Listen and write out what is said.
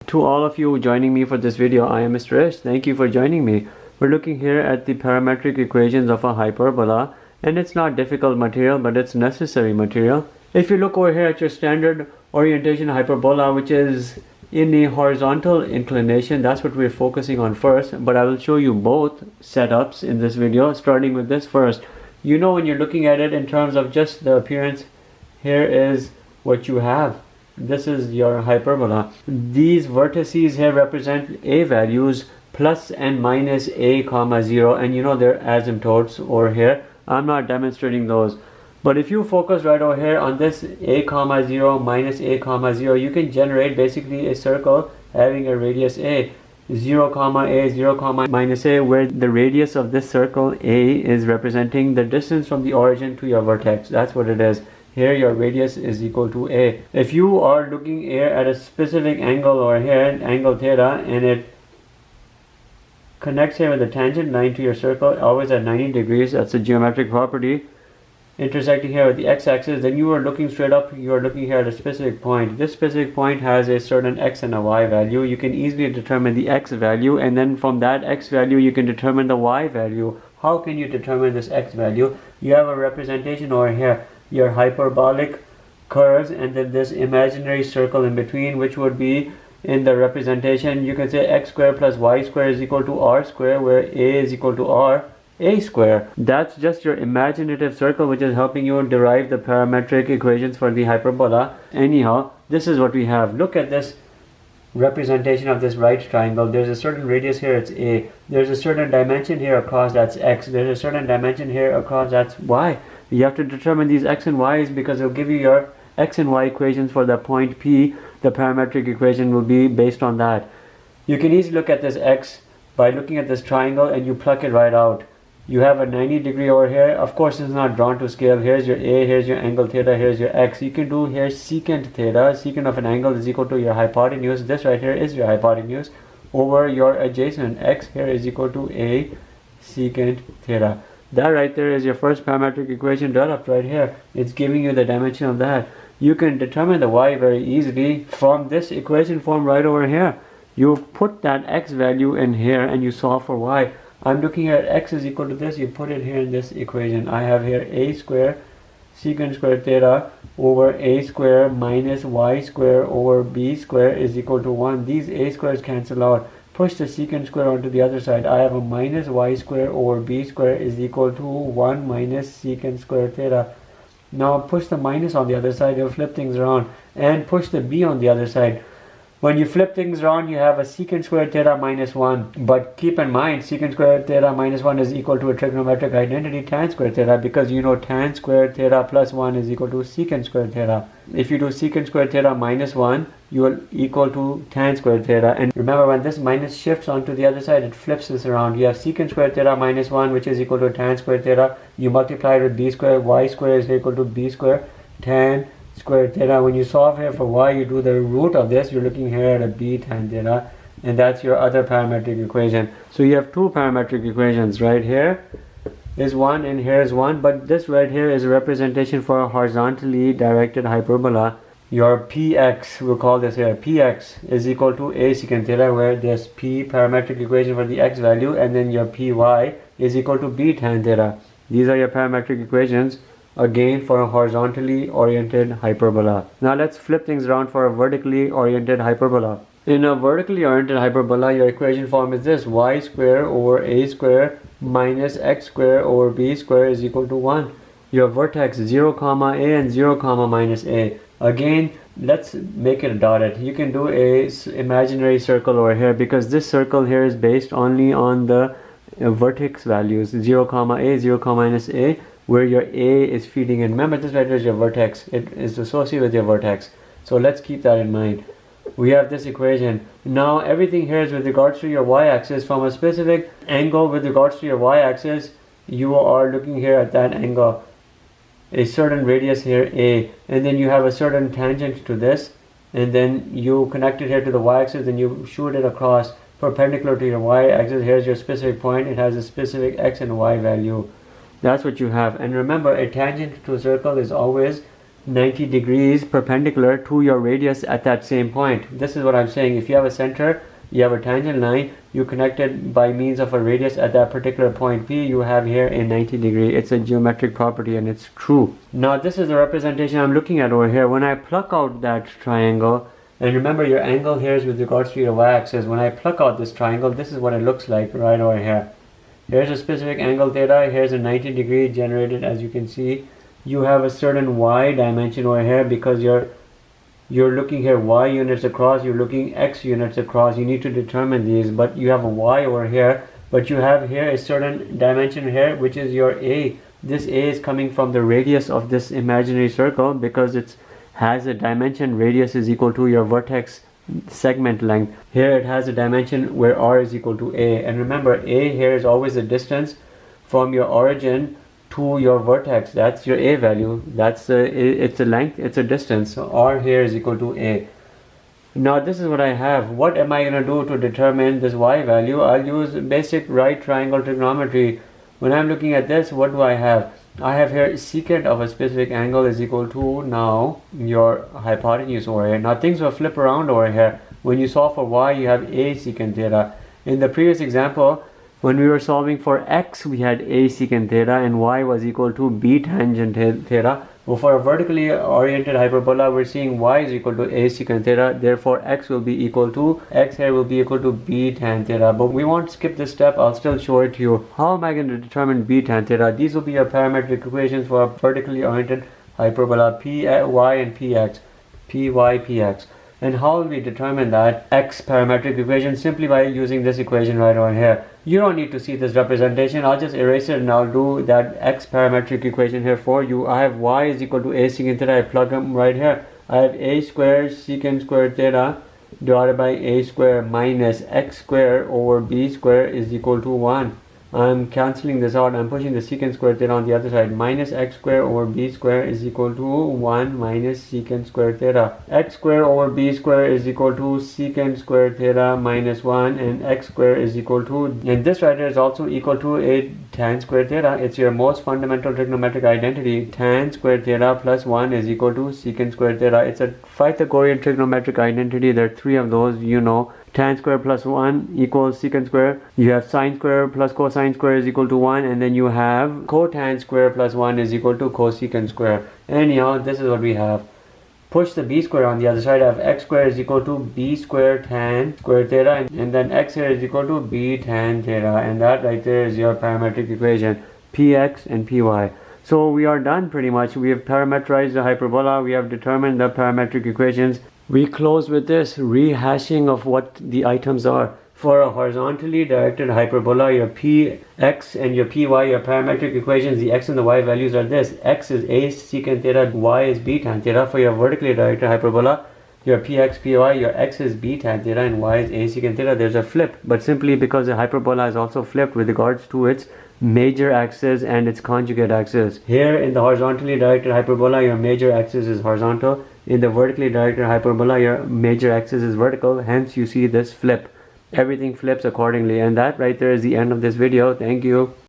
To all of you joining me for this video, I am Mr. Ish. Thank you for joining me. We're looking here at the parametric equations of a hyperbola, and it's not difficult material, but it's necessary material. If you look over here at your standard orientation hyperbola, which is in the horizontal inclination, that's what we're focusing on first, but I will show you both setups in this video, starting with this first. You know, when you're looking at it in terms of just the appearance, here is what you have. This is your hyperbola. These vertices here represent a values plus and minus a comma 0, and you know they're asymptotes over here. I'm not demonstrating those, but if you focus right over here on this a comma 0 minus a comma 0, you can generate basically a circle having a radius a. 0 comma a, 0 comma minus a, where the radius of this circle a is representing the distance from the origin to your vertex. That's what it is. Here your radius is equal to a. If you are looking here at a specific angle over here, angle theta, and it connects here with the tangent line to your circle, always at 90 degrees, that's a geometric property, intersecting here with the x-axis, then you are looking straight up, you are looking here at a specific point. This specific point has a certain x and a y value. You can easily determine the x value, and then from that x value you can determine the y value. How can you determine this x value? You have a representation over here, your hyperbolic curves, and then this imaginary circle in between, which would be in the representation, you can say x squared plus y squared is equal to r squared, where a is equal to r a square. That's just your imaginative circle, which is helping you derive the parametric equations for the hyperbola. Anyhow, this is what we have. Look at this representation of this right triangle. There's a certain radius here, it's a. There's a certain dimension here across, that's x. There's a certain dimension here across, that's y. You have to determine these x and y's because it'll give you your x and y equations for the point P. The parametric equation will be based on that. You can easily look at this x by looking at this triangle and you pluck it right out. You have a 90 degree over here. Of course, it's not drawn to scale. Here's your a, here's your angle theta, here's your x. You can do here secant theta. Secant of an angle is equal to your hypotenuse. This right here is your hypotenuse over your adjacent. X here is equal to a secant theta. That right there is your first parametric equation developed right here. It's giving you the dimension of that. You can determine the y very easily from this equation form right over here. You put that x value in here and you solve for y. I'm looking at x is equal to this. You put it here in this equation. I have here a square secant square theta over a square minus y square over b square is equal to 1. These a squares cancel out. Push the secant square onto the other side. I have a minus y square over b square is equal to 1 minus secant square theta. Now push the minus on the other side, you'll flip things around, and push the b on the other side. When you flip things around, you have a secant square theta minus 1. But keep in mind, secant square theta minus 1 is equal to a trigonometric identity tan square theta, because you know tan square theta plus 1 is equal to secant square theta. If you do secant square theta minus 1, you will equal to tan square theta. And remember, when this minus shifts onto the other side, it flips this around. You have secant square theta minus 1, which is equal to tan square theta. You multiply it with b square. Y square is equal to b square tan square theta. When you solve here for y, you do the root of this. You're looking here at a b tan theta, and that's your other parametric equation. So you have two parametric equations. Right here is one and here is one, but this right here is a representation for a horizontally directed hyperbola. Your px, we'll call this here, px is equal to a secant theta, where this p parametric equation for the x value, and then your py is equal to b tan theta. These are your parametric equations, again, for a horizontally oriented hyperbola. Now let's flip things around for a vertically oriented hyperbola. In a vertically oriented hyperbola, your equation form is this: y square over a square minus x square over b square is equal to 1. Your vertex 0 comma a and 0 comma minus a. Again, let's make it dotted. You can do a imaginary circle over here, because this circle here is based only on the vertex values 0 comma a, 0 comma minus a, where your a is feeding in. Remember, this right here is your vertex. It is associated with your vertex. So let's keep that in mind. We have this equation. Now everything here is with regards to your y-axis. From a specific angle with regards to your y-axis, you are looking here at that angle. A certain radius here a, and then you have a certain tangent to this, and then you connect it here to the y-axis, and you shoot it across perpendicular to your y-axis. Here's your specific point. It has a specific x and y value. That's what you have. And remember, a tangent to a circle is always 90 degrees perpendicular to your radius at that same point. This is what I'm saying. If you have a center, you have a tangent line, you connect it by means of a radius at that particular point P, you have here a 90 degree. It's a geometric property and it's true. Now this is the representation I'm looking at over here. When I pluck out that triangle, and remember your angle here is with regards to your y-axis. When I pluck out this triangle, this is what it looks like right over here. Here's a specific angle theta, here's a 90 degree generated, as you can see. You have a certain y dimension over here because you're looking here y units across, you're looking x units across. You need to determine these, but you have a y over here, but you have here a certain dimension here, which is your a. This a is coming from the radius of this imaginary circle because it has a dimension. Radius is equal to your vertex segment length. Here it has a dimension where r is equal to a, and remember a here is always the distance from your origin to your vertex. That's your a value. It's a length, it's a distance. So r here is equal to a. Now this is what I have. What am I going to do to determine this y value? I'll use basic right triangle trigonometry. When I'm looking at this, what do I have? I have here secant of a specific angle is equal to now your hypotenuse over here. Now things will flip around over here. When you solve for y, you have a secant theta. In the previous example, when we were solving for x, we had a secant theta and y was equal to b tangent theta. Well, for a vertically oriented hyperbola, we're seeing y is equal to a secant theta. Therefore, x will be equal to, x here will be equal to b tan theta. But we won't skip this step. I'll still show it to you. How am I going to determine b tan theta? These will be your parametric equations for a vertically oriented hyperbola, py and px, py, px. And how will we determine that x parametric equation? Simply by using this equation right over here. You don't need to see this representation. I'll just erase it and I'll do that x parametric equation here for you. I have y is equal to a secant theta. I plug them right here. I have a squared secant squared theta divided by a squared minus x squared over b squared is equal to 1. I'm cancelling this out. I'm pushing the secant squared theta on the other side. Minus x squared over b squared is equal to 1 minus secant squared theta. X squared over b squared is equal to secant squared theta minus 1, and x squared is equal to, and this right here is also equal to a tan squared theta. It's your most fundamental trigonometric identity. Tan squared theta plus 1 is equal to secant squared theta. It's a Pythagorean trigonometric identity. There are 3 of those, you know. Tan square plus 1 equals secant square. You have sine square plus cosine square is equal to 1, and then you have cotan square plus 1 is equal to cosecant square. Anyhow, this is what we have. Push the b square on the other side. I have x square is equal to b square tan square theta, and then x here is equal to b tan theta, and that right there is your parametric equation, px and py. So we are done pretty much. We have parametrized the hyperbola. We have determined the parametric equations. We close with this rehashing of what the items are. For a horizontally directed hyperbola, your px and your py, your parametric equations, the x and the y values are this. X is a secant theta, y is b tan theta. For your vertically directed hyperbola, your px, py, your x is b tan theta and y is a secant theta. There's a flip, but simply because the hyperbola is also flipped with regards to its major axis and its conjugate axis. Here in the horizontally directed hyperbola, your major axis is horizontal. In the vertically directed hyperbola, your major axis is vertical. Hence, you see this flip. Everything flips accordingly. And that right there is the end of this video. Thank you.